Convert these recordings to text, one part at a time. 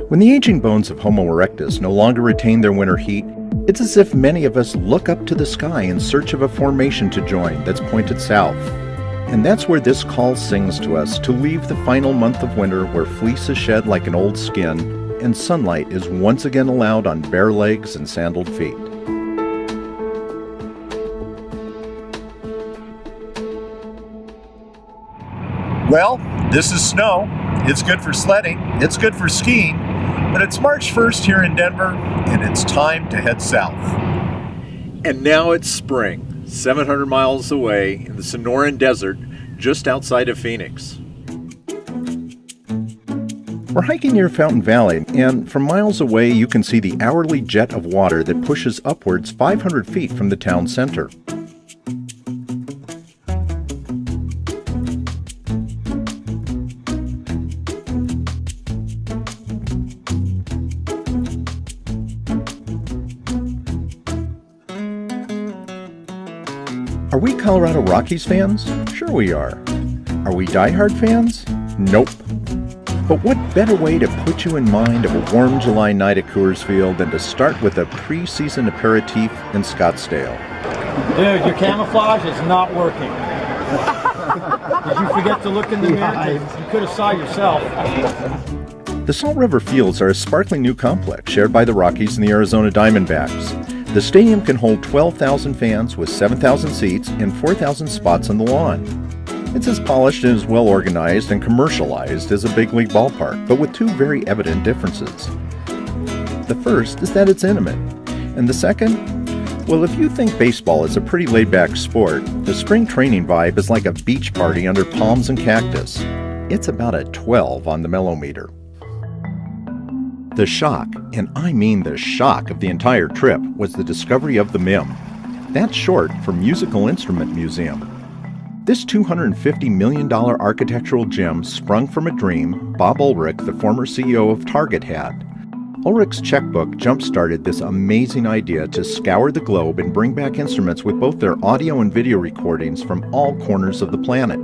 When the aging bones of Homo erectus no longer retain their winter heat, it's as if many of us look up to the sky in search of a formation to join that's pointed south. And that's where this call sings to us to leave the final month of winter where fleece is shed like an old skin and sunlight is once again allowed on bare legs and sandaled feet. Well, this is snow. It's good for sledding, it's good for skiing, but it's March 1st here in Denver, and it's time to head south. And now it's spring, 700 miles away in the Sonoran Desert, just outside of Phoenix. We're hiking near Fountain Valley, and from miles away you can see the hourly jet of water that pushes upwards 500 feet from the town center. Are we Colorado Rockies fans? Sure we are. Are we diehard fans? Nope. But what better way to put you in mind of a warm July night at Coors Field than to start with a pre-season aperitif in Scottsdale? Dude, your camouflage is not working. Did you forget to look in the mirror? You could have saw yourself. The Salt River Fields are a sparkling new complex shared by the Rockies and the Arizona Diamondbacks. The stadium can hold 12,000 fans with 7,000 seats and 4,000 spots on the lawn. It's as polished and as well organized and commercialized as a big league ballpark, but with two very evident differences. The first is that it's intimate, and the second, well, if you think baseball is a pretty laid-back sport, the spring training vibe is like a beach party under palms and cactus. It's about a 12 on the mellometer. The shock, and I mean the shock of the entire trip, was the discovery of the MIM. That's short for Musical Instrument Museum. This $250 million architectural gem sprung from a dream Bob Ulrich, the former CEO of Target, had. Ulrich's checkbook jump-started this amazing idea to scour the globe and bring back instruments with both their audio and video recordings from all corners of the planet.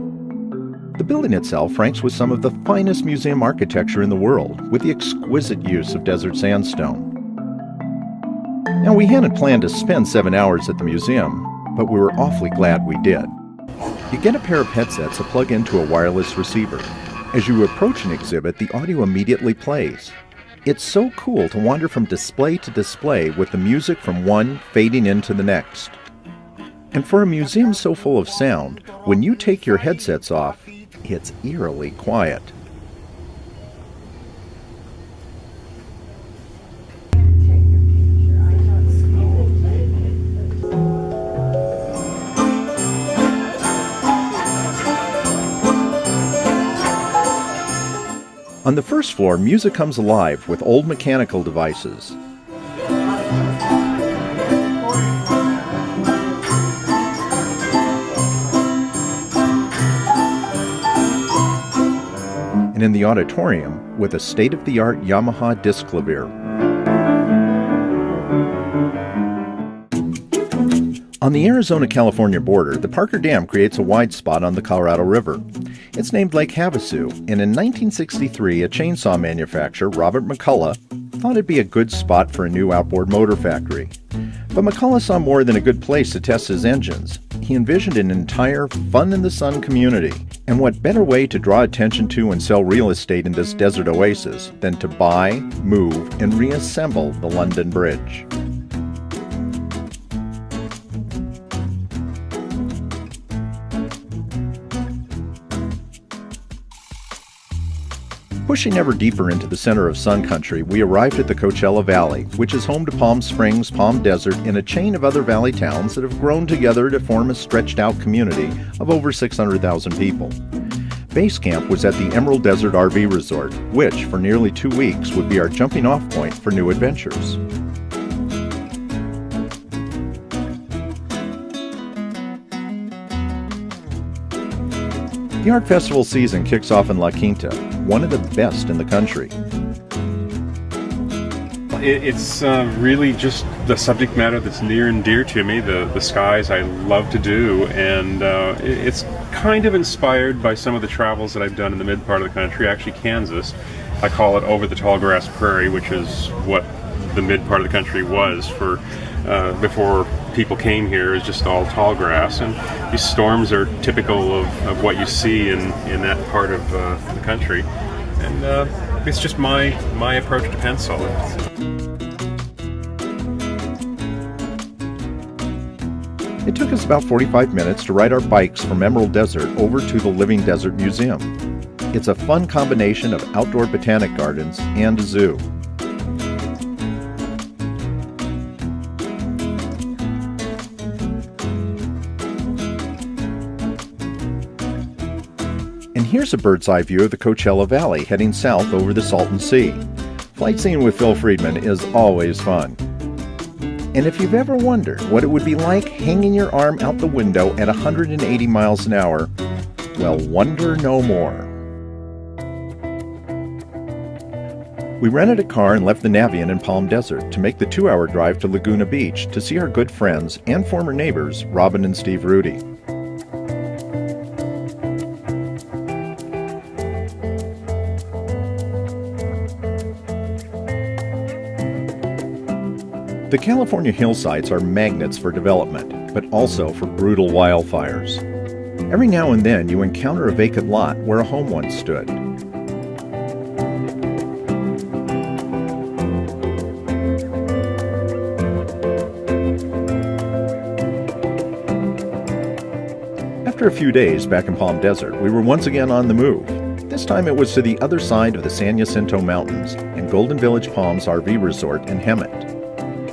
The building itself ranks with some of the finest museum architecture in the world, with the exquisite use of desert sandstone. Now, we hadn't planned to spend 7 hours at the museum, but we were awfully glad we did. You get a pair of headsets to plug into a wireless receiver. As you approach an exhibit, the audio immediately plays. It's so cool to wander from display to display with the music from one fading into the next. And for a museum so full of sound, when you take your headsets off, it's eerily quiet. On the first floor, music comes alive with old mechanical devices. And in the auditorium, with a state-of-the-art Yamaha disc clavier. On the Arizona-California border, the Parker Dam creates a wide spot on the Colorado River. It's named Lake Havasu, and in 1963, a chainsaw manufacturer, Robert McCullough, thought it'd be a good spot for a new outboard motor factory. But McCullough saw more than a good place to test his engines. He envisioned an entire fun-in-the-sun community. And what better way to draw attention to and sell real estate in this desert oasis than to buy, move, and reassemble the London Bridge? Pushing ever deeper into the center of Sun Country, we arrived at the Coachella Valley, which is home to Palm Springs, Palm Desert, and a chain of other valley towns that have grown together to form a stretched-out community of over 600,000 people. Base camp was at the Emerald Desert RV Resort, which, for nearly 2 weeks, would be our jumping-off point for new adventures. The art festival season kicks off in La Quinta, one of the best in the country. It's really just the subject matter that's near and dear to me, the skies I love to do, and it's kind of inspired by some of the travels that I've done in the mid part of the country, actually Kansas. I call it over the tall grass prairie, which is what the mid part of the country was for before people came here. Is just all tall grass, and these storms are typical of what you see in that part of the country. And it's just my approach to pencil. It took us about 45 minutes to ride our bikes from Emerald Desert over to the Living Desert Museum. It's a fun combination of outdoor botanic gardens and a zoo. And here's a bird's eye view of the Coachella Valley heading south over the Salton Sea. Flight scene with Phil Friedman is always fun. And if you've ever wondered what it would be like hanging your arm out the window at 180 miles an hour, well, wonder no more. We rented a car and left the Navion in Palm Desert to make the 2-hour drive to Laguna Beach to see our good friends and former neighbors, Robin and Steve Rudy. The California hillsides are magnets for development, but also for brutal wildfires. Every now and then you encounter a vacant lot where a home once stood. After a few days back in Palm Desert, we were once again on the move. This time it was to the other side of the San Jacinto Mountains and Golden Village Palms RV Resort in Hemet.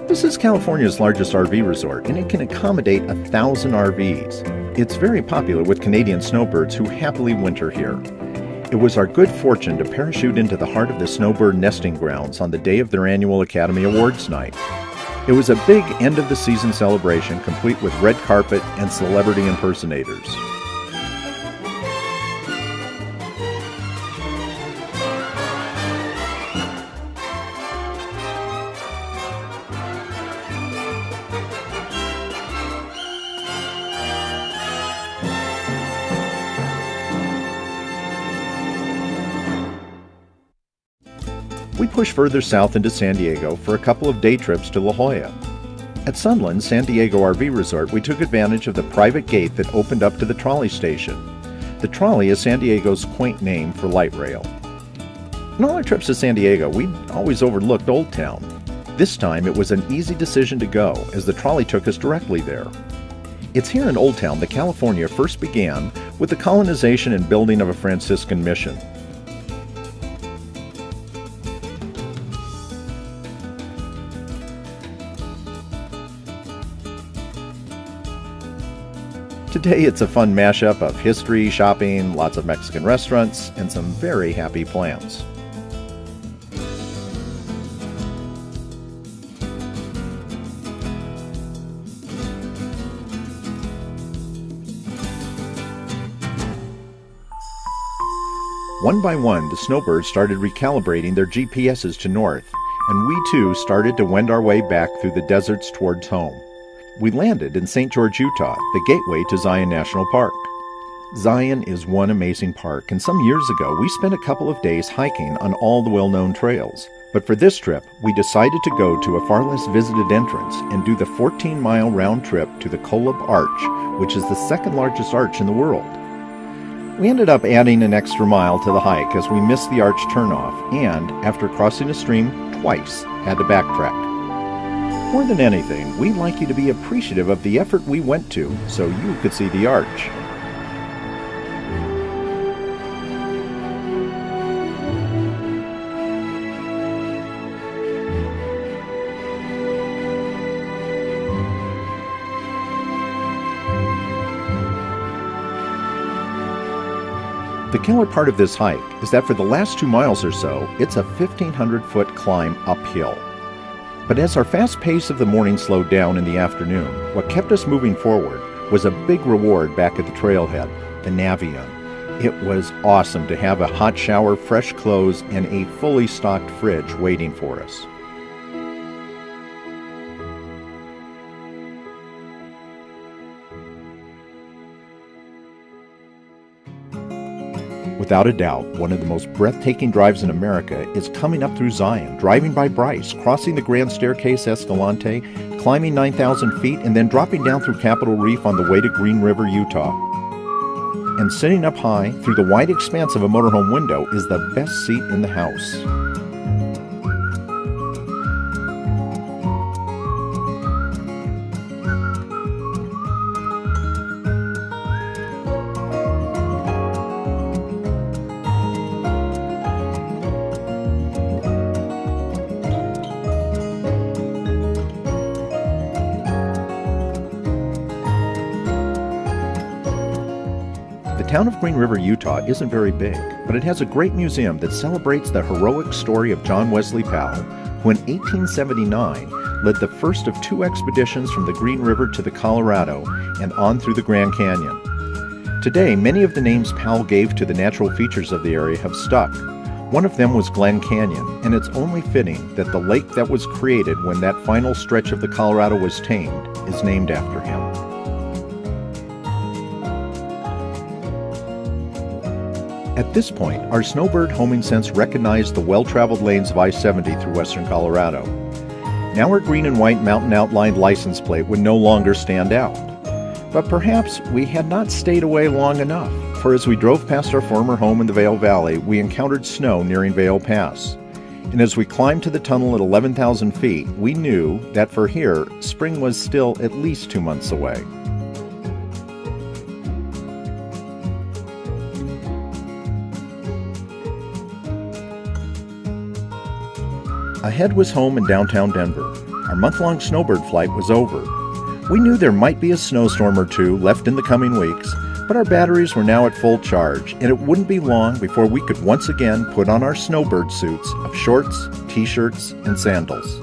This is California's largest RV resort, and it can accommodate 1,000 RVs. It's very popular with Canadian snowbirds who happily winter here. It was our good fortune to parachute into the heart of the snowbird nesting grounds on the day of their annual Academy Awards night. It was a big end-of-the-season celebration complete with red carpet and celebrity impersonators. We pushed further south into San Diego for a couple of day trips to La Jolla. At Sunland San Diego RV Resort, we took advantage of the private gate that opened up to the trolley station. The trolley is San Diego's quaint name for light rail. In all our trips to San Diego, we always overlooked Old Town. This time it was an easy decision to go, as the trolley took us directly there. It's here in Old Town that California first began with the colonization and building of a Franciscan mission. Today it's a fun mashup of history, shopping, lots of Mexican restaurants, and some very happy plants. One by one, the Snowbirds started recalibrating their GPSs to north, and we too started to wend our way back through the deserts towards home. We landed in St. George, Utah, the gateway to Zion National Park. Zion is one amazing park, and some years ago we spent a couple of days hiking on all the well-known trails. But for this trip, we decided to go to a far less visited entrance and do the 14-mile round trip to the Kolob Arch, which is the second largest arch in the world. We ended up adding an extra mile to the hike as we missed the arch turnoff and, after crossing a stream twice, had to backtrack. More than anything, we'd like you to be appreciative of the effort we went to so you could see the arch. The killer part of this hike is that for the last 2 miles or so, it's a 1,500-foot climb uphill. But as our fast pace of the morning slowed down in the afternoon, what kept us moving forward was a big reward back at the trailhead, the Navion. It was awesome to have a hot shower, fresh clothes, and a fully stocked fridge waiting for us. With Without a doubt, one of the most breathtaking drives in America is coming up through Zion, driving by Bryce, crossing the Grand Staircase Escalante, climbing 9,000 feet, and then dropping down through Capitol Reef on the way to Green River, Utah. And sitting up high through the wide expanse of a motorhome window is the best seat in the house. The town of Green River, Utah isn't very big, but it has a great museum that celebrates the heroic story of John Wesley Powell, who in 1879 led the first of 2 expeditions from the Green River to the Colorado and on through the Grand Canyon. Today, many of the names Powell gave to the natural features of the area have stuck. One of them was Glen Canyon, and it's only fitting that the lake that was created when that final stretch of the Colorado was tamed is named after him. At this point, our Snowbird homing sense recognized the well-traveled lanes of I-70 through western Colorado. Now our green and white mountain outlined license plate would no longer stand out. But perhaps we had not stayed away long enough, for as we drove past our former home in the Vail Valley, we encountered snow nearing Vail Pass. And as we climbed to the tunnel at 11,000 feet, we knew that for here, spring was still at least 2 months away. Ahead was home in downtown Denver. Our month-long Snowbird flight was over. We knew there might be a snowstorm or two left in the coming weeks, but our batteries were now at full charge, and it wouldn't be long before we could once again put on our Snowbird suits of shorts, t-shirts, and sandals.